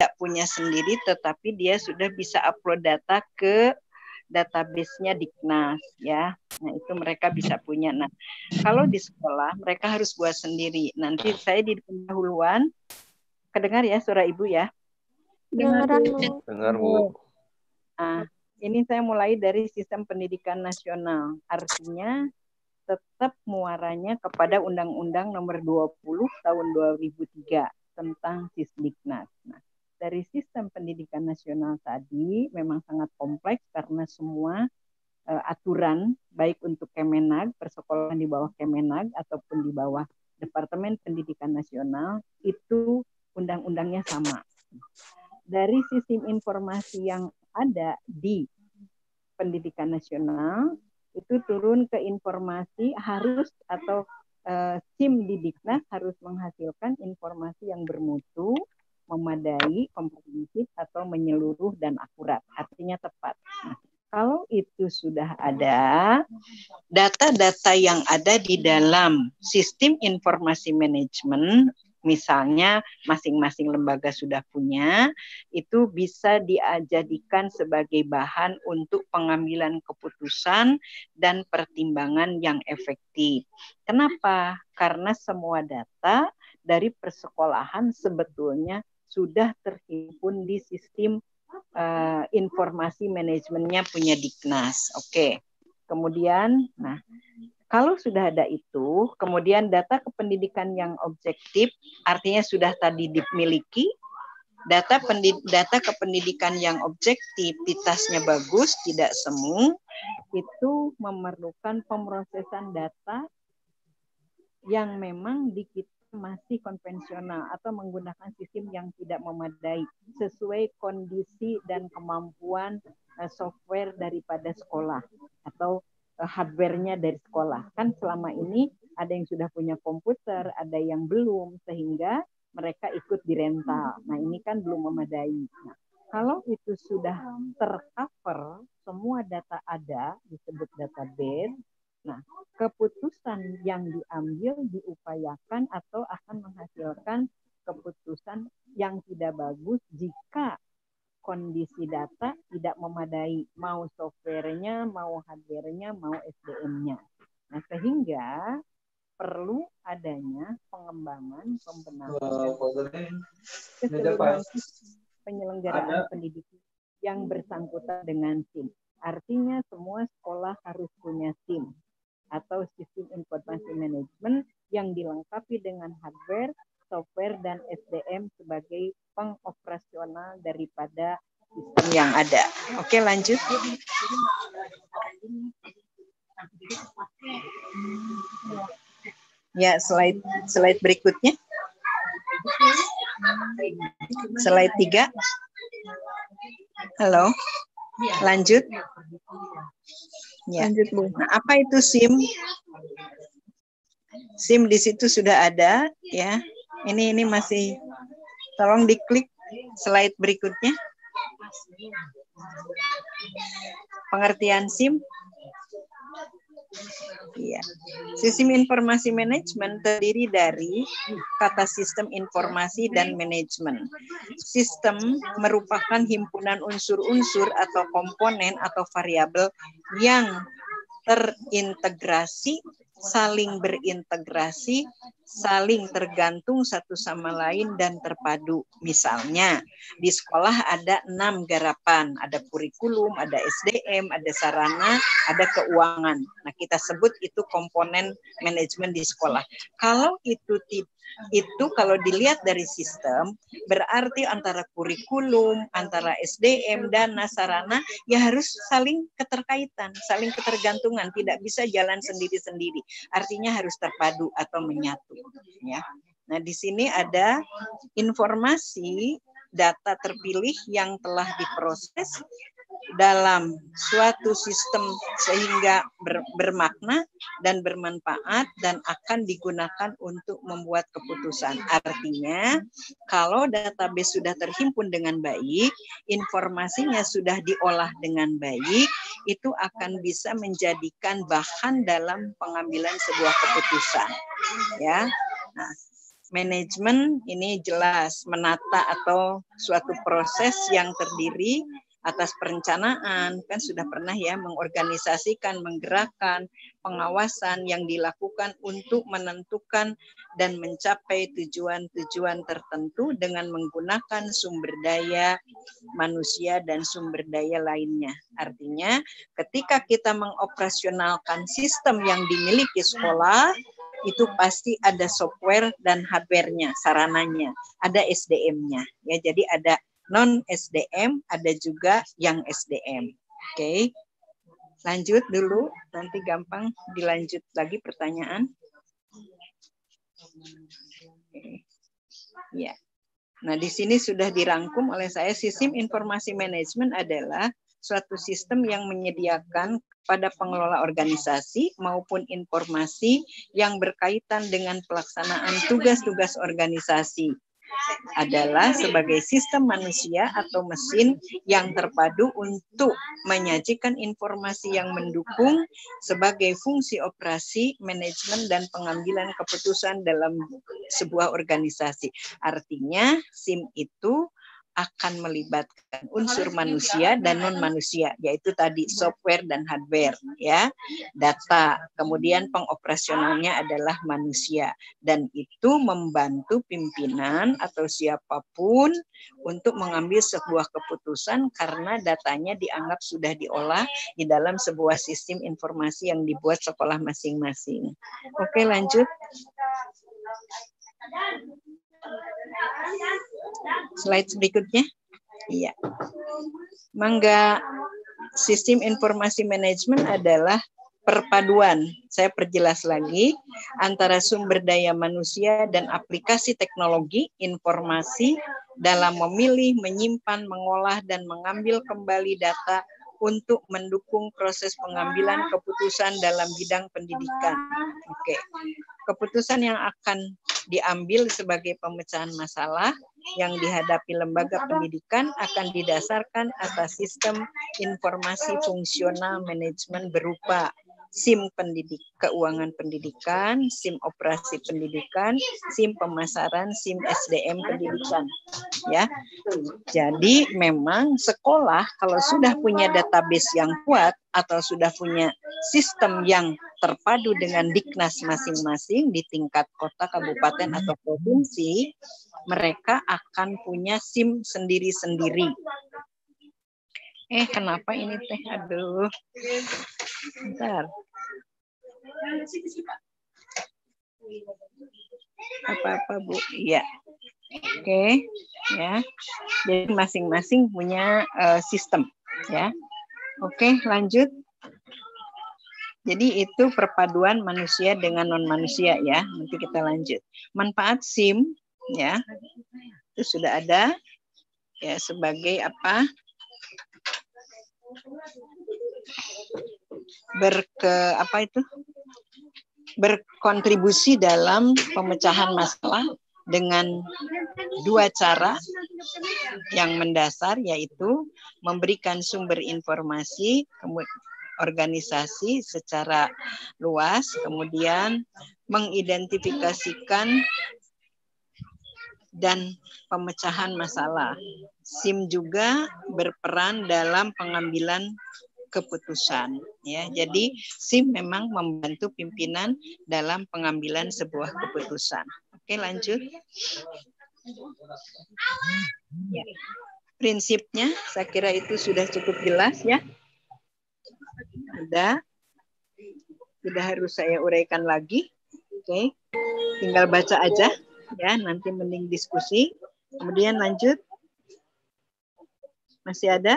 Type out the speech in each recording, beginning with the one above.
tidak punya sendiri, tetapi dia sudah bisa upload data ke database-nya Diknas ya. Nah, itu mereka bisa punya. Nah, kalau di sekolah mereka harus buat sendiri. Nanti saya di pendahuluan kedengar ya suara Ibu ya? Dengar, Bu. Nah, ini saya mulai dari sistem pendidikan nasional. Artinya tetap muaranya kepada Undang-Undang Nomor 20 Tahun 2003 tentang Sisdiknas. Nah, dari sistem pendidikan nasional tadi memang sangat kompleks karena semua aturan baik untuk Kemenag, persekolahan di bawah Kemenag ataupun di bawah Departemen Pendidikan Nasional itu undang-undangnya sama. Dari sistem informasi yang ada di pendidikan nasional itu turun ke informasi harus atau SIM di Diknas harus menghasilkan informasi yang bermutu, memadai, komprehensif atau menyeluruh dan akurat, artinya tepat. Nah, kalau itu sudah ada, data-data yang ada di dalam sistem informasi manajemen, misalnya masing-masing lembaga sudah punya, itu bisa dijadikan sebagai bahan untuk pengambilan keputusan dan pertimbangan yang efektif. Kenapa? Karena semua data dari persekolahan sebetulnya sudah terhimpun di sistem informasi manajemennya punya Diknas. Oke. Kemudian, nah, kalau sudah ada itu, kemudian data kependidikan yang objektif, artinya sudah tadi dimiliki, data kependidikan yang objektivitasnya bagus, tidak semu, itu memerlukan pemrosesan data yang memang di kita masih konvensional atau menggunakan sistem yang tidak memadai sesuai kondisi dan kemampuan software daripada sekolah atau hardware-nya dari sekolah. Kan selama ini ada yang sudah punya komputer, ada yang belum, sehingga mereka ikut dirental. Nah, ini kan belum memadai. Nah, kalau itu sudah tercover, semua data ada, disebut database. Nah, keputusan yang diambil diupayakan atau akan menghasilkan keputusan yang tidak bagus jika kondisi data tidak memadai, mau softwarenya, mau hardwarenya, mau SDM-nya. Nah, sehingga perlu adanya pengembangan, pembenahan, keseluruhan penyelenggaraan pendidikan yang bersangkutan dengan SIM. Artinya semua sekolah harus punya SIM atau sistem informasi manajemen yang dilengkapi dengan hardware, software, dan SDM sebagai pengoperasional daripada sistem yang ada. Oke, lanjut. Ya, slide berikutnya. Slide 3. Halo. Lanjut. Ya. Nah, apa itu SIM? SIM di situ sudah ada ya. Ini masih, tolong diklik slide berikutnya. Pengertian SIM. Ya. Sistem informasi manajemen terdiri dari kata sistem informasi dan manajemen. Sistem merupakan himpunan unsur-unsur atau komponen atau variabel yang terintegrasi, saling berintegrasi, saling tergantung satu sama lain dan terpadu. Misalnya, di sekolah ada 6 garapan, ada kurikulum, ada SDM, ada sarana, ada keuangan. Nah, kita sebut itu komponen manajemen di sekolah. Kalau itu kalau dilihat dari sistem, berarti antara kurikulum, antara SDM, dana, sarana, ya harus saling keterkaitan, saling ketergantungan, tidak bisa jalan sendiri-sendiri. Artinya harus terpadu atau menyatu. Ya. Nah, di sini ada informasi data terpilih yang telah diproses dalam suatu sistem sehingga bermakna dan bermanfaat dan akan digunakan untuk membuat keputusan. Artinya, kalau database sudah terhimpun dengan baik, informasinya sudah diolah dengan baik, itu akan bisa menjadikan bahan dalam pengambilan sebuah keputusan. Ya. Nah, Manajemen ini jelas menata atau suatu proses yang terdiri atas perencanaan, kan sudah pernah ya, mengorganisasikan, menggerakkan, pengawasan yang dilakukan untuk menentukan dan mencapai tujuan-tujuan tertentu dengan menggunakan sumber daya manusia dan sumber daya lainnya. Artinya ketika kita mengoperasionalkan sistem yang dimiliki sekolah, itu pasti ada software dan hardware-nya, sarananya, ada SDM-nya. Ya, jadi ada non SDM, ada juga yang SDM. Oke. Lanjut dulu, nanti gampang dilanjut lagi pertanyaan. Oke. Ya. Nah, di sini sudah dirangkum oleh saya, sistem informasi manajemen adalah suatu sistem yang menyediakan pada pengelola organisasi maupun informasi yang berkaitan dengan pelaksanaan tugas-tugas organisasi. Adalah sebagai sistem manusia atau mesin yang terpadu untuk menyajikan informasi yang mendukung sebagai fungsi operasi, manajemen, dan pengambilan keputusan dalam sebuah organisasi. Artinya SIM itu akan melibatkan unsur manusia dan non manusia, yaitu tadi software dan hardware, ya, data. Kemudian pengoperasionalnya adalah manusia, dan itu membantu pimpinan atau siapapun untuk mengambil sebuah keputusan karena datanya dianggap sudah diolah di dalam sebuah sistem informasi yang dibuat sekolah masing-masing. Oke, lanjut. Slide berikutnya. Iya. Mangga, sistem informasi manajemen adalah perpaduan, saya perjelas lagi, antara sumber daya manusia dan aplikasi teknologi informasi dalam memilih, menyimpan, mengolah, dan mengambil kembali data untuk mendukung proses pengambilan keputusan dalam bidang pendidikan. Oke. Keputusan yang akan diambil sebagai pemecahan masalah yang dihadapi lembaga pendidikan akan didasarkan atas sistem informasi fungsional manajemen berupa SIM keuangan pendidikan, SIM operasi pendidikan, SIM pemasaran, SIM SDM pendidikan. Ya, jadi memang sekolah kalau sudah punya database yang kuat atau sudah punya sistem yang terpadu dengan Diknas masing-masing di tingkat kota, kabupaten, atau provinsi, mereka akan punya SIM sendiri-sendiri. Kenapa ini teh? Aduh. Bentar. Apa-apa, Bu? Iya. Oke, ya. Jadi masing-masing punya sistem, ya. Oke, lanjut. Jadi itu perpaduan manusia dengan non manusia, ya. Nanti kita lanjut. Manfaat SIM, ya. Itu sudah ada, ya, sebagai apa? Berkontribusi dalam pemecahan masalah dengan dua cara yang mendasar, yaitu memberikan sumber informasi organisasi secara luas, kemudian mengidentifikasikan dan pemecahan masalah. SIM juga berperan dalam pengambilan keputusan, ya. Jadi SIM memang membantu pimpinan dalam pengambilan sebuah keputusan. Oke, lanjut. Ya. Prinsipnya saya kira itu sudah cukup jelas, ya. Tidak harus saya uraikan lagi. Oke. Tinggal baca aja, ya, nanti mending diskusi. Kemudian lanjut. Masih ada?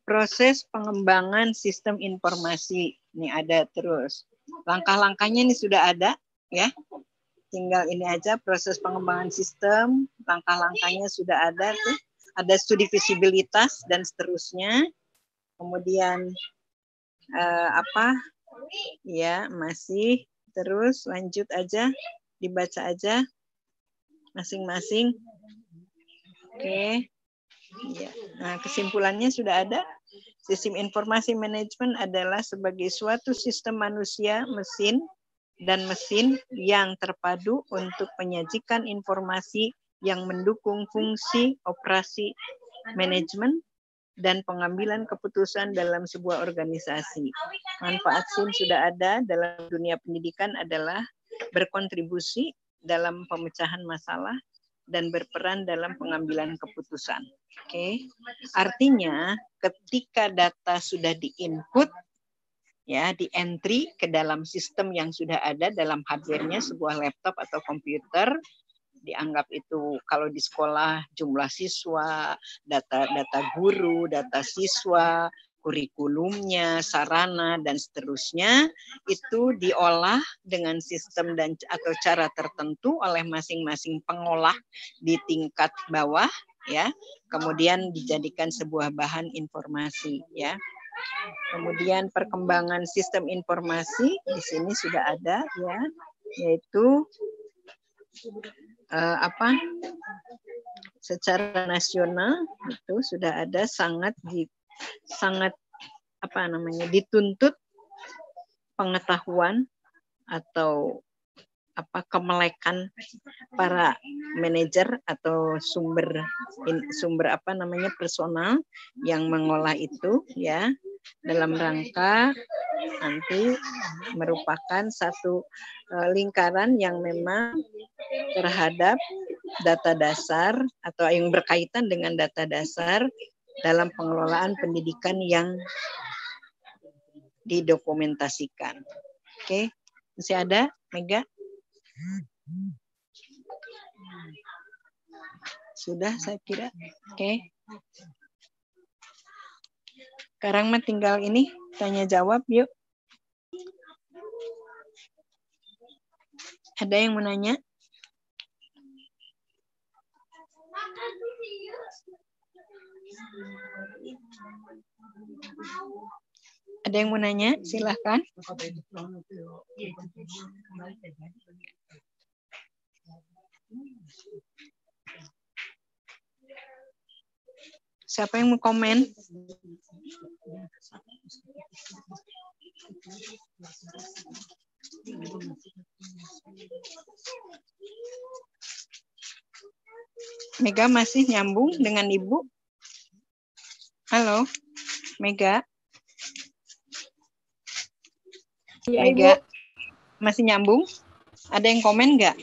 Proses pengembangan sistem informasi ini ada terus. Langkah-langkahnya ini sudah ada, ya. Tinggal ini aja proses pengembangan sistem, langkah-langkahnya sudah ada tuh. Ada studi visibilitas dan seterusnya. Kemudian ya, masih terus lanjut aja, dibaca aja masing-masing. Oke. Ya. Nah, kesimpulannya sudah ada. Sistem informasi manajemen adalah sebagai suatu sistem manusia, mesin dan mesin yang terpadu untuk menyajikan informasi yang mendukung fungsi operasi manajemen dan pengambilan keputusan dalam sebuah organisasi. Manfaat SIM sudah ada dalam dunia pendidikan adalah berkontribusi dalam pemecahan masalah dan berperan dalam pengambilan keputusan. Oke. Artinya ketika data sudah di-input, ya, di-entry ke dalam sistem yang sudah ada dalam hardware-nya sebuah laptop atau komputer, dianggap itu kalau di sekolah jumlah siswa, data guru, data siswa, kurikulumnya, sarana dan seterusnya itu diolah dengan sistem dan atau cara tertentu oleh masing-masing pengolah di tingkat bawah, ya. Kemudian dijadikan sebuah bahan informasi, ya. Kemudian perkembangan sistem informasi di sini sudah ada, ya, yaitu secara nasional itu sudah ada sangat dituntut pengetahuan atau kemelekan para manajer atau sumber personal yang mengolah itu, ya, dalam rangka nanti merupakan satu lingkaran yang memang terhadap data dasar atau yang berkaitan dengan data dasar dalam pengelolaan pendidikan yang didokumentasikan. Oke, masih ada, Mega? Sudah, saya kira. Oke. Sekarang mah tinggal ini tanya jawab yuk. Ada yang mau nanya? Ada yang mau nanya? Silahkan. Siapa yang mau komen? Mega masih nyambung dengan Ibu? Halo, Mega? Ya, Mega, Ibu. Masih nyambung? Ada yang komen nggak?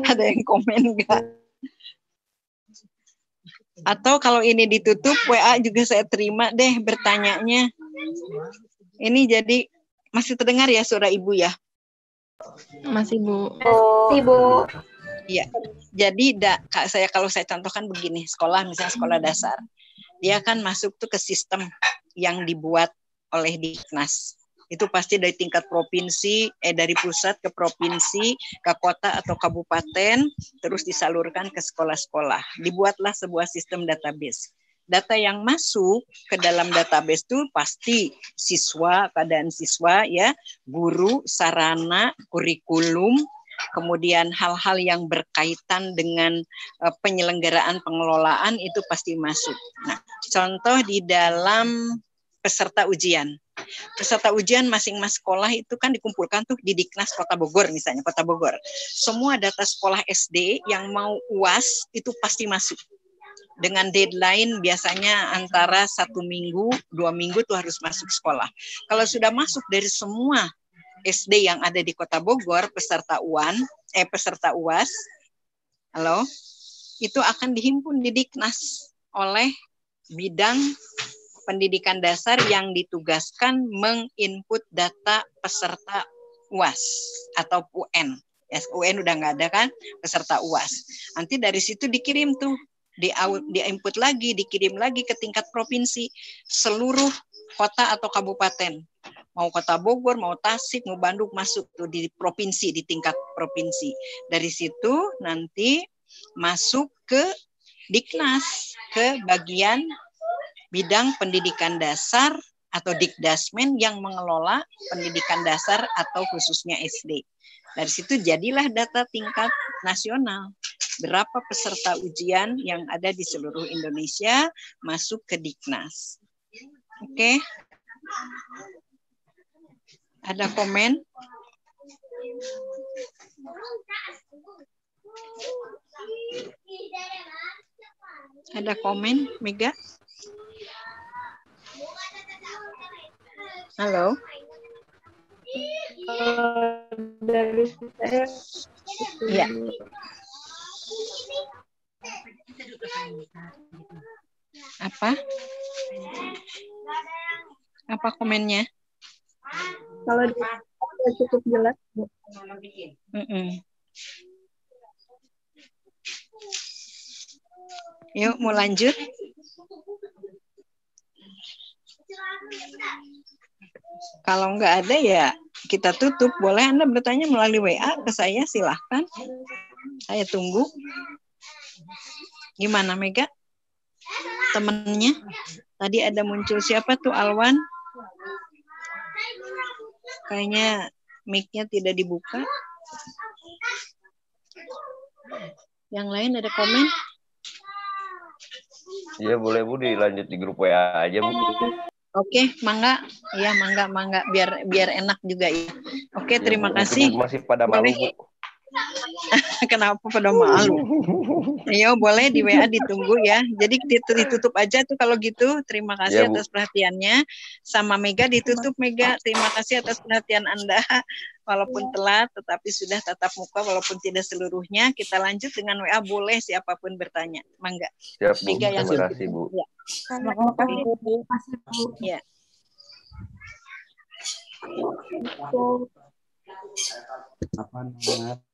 Ada yang komen nggak? Atau kalau ini ditutup, WA juga saya terima deh bertanyanya. Ini jadi masih terdengar ya suara Ibu ya? Masih, Bu. Masih, Bu. Iya. Jadi kalau saya contohkan begini, sekolah misalnya sekolah dasar. Dia kan masuk tuh ke sistem yang dibuat oleh Diknas. Itu pasti dari tingkat provinsi, dari pusat ke provinsi, ke kota atau kabupaten, terus disalurkan ke sekolah-sekolah. Dibuatlah sebuah sistem database. Data yang masuk ke dalam database itu pasti siswa, keadaan siswa, ya, guru, sarana, kurikulum, kemudian hal-hal yang berkaitan dengan penyelenggaraan pengelolaan itu pasti masuk. Nah, contoh di dalam peserta ujian. Peserta ujian masing-masing sekolah itu kan dikumpulkan tuh di Diknas Kota Bogor misalnya, Kota Bogor. Semua data sekolah SD yang mau UAS itu pasti masuk. Dengan deadline biasanya antara 1 minggu, 2 minggu tuh harus masuk sekolah. Kalau sudah masuk dari semua SD yang ada di Kota Bogor, peserta UAS, halo, itu akan dihimpun di Diknas oleh bidang pendidikan dasar yang ditugaskan menginput data peserta UAS atau UN. Ya, UN udah nggak ada kan, peserta UAS. Nanti dari situ dikirim tuh, di-input lagi, dikirim lagi ke tingkat provinsi, seluruh kota atau kabupaten. Mau Kota Bogor, mau Tasik, mau Bandung, masuk tuh di provinsi, di tingkat provinsi. Dari situ nanti masuk ke Diknas, ke bagian bidang pendidikan dasar atau Dikdasmen yang mengelola pendidikan dasar atau khususnya SD. Dari situ jadilah data tingkat nasional. Berapa peserta ujian yang ada di seluruh Indonesia masuk ke Diknas. Oke. Ada komen? Ada komen, Mega? Halo? Dari saya Iya. Apa? Apa komennya? kalau cukup jelas, Bu. Mm-mm. Yuk, mau lanjut? Kalau nggak ada ya kita tutup. Boleh Anda bertanya melalui WA ke saya, silahkan. Saya tunggu. Gimana Mega? Temennya? Tadi ada muncul siapa tuh, Alwan? Kayaknya mic-nya tidak dibuka. Yang lain ada komen? Iya boleh Bu, dilanjut di grup WA aja Bu. Oke, mangga. Ya, mangga. Biar enak juga ya. Oke, Ya, terima Bu. kasih. Mungkin masih pada malu Bu. Kenapa pada malu? Ayo, boleh di WA ditunggu ya. Jadi ditutup aja tuh kalau gitu. Terima kasih Ya, Bu. atas perhatiannya. Sama Mega ditutup, Mega. Terima kasih atas perhatian Anda. Walaupun telat, tetapi sudah tatap muka walaupun tidak seluruhnya. Kita lanjut dengan WA, boleh siapapun bertanya. Mangga. Siap Bu. Mega yang Terima kasih Bu. Ya. Terima kasih, Bu. Ya. Bu. Apa namanya?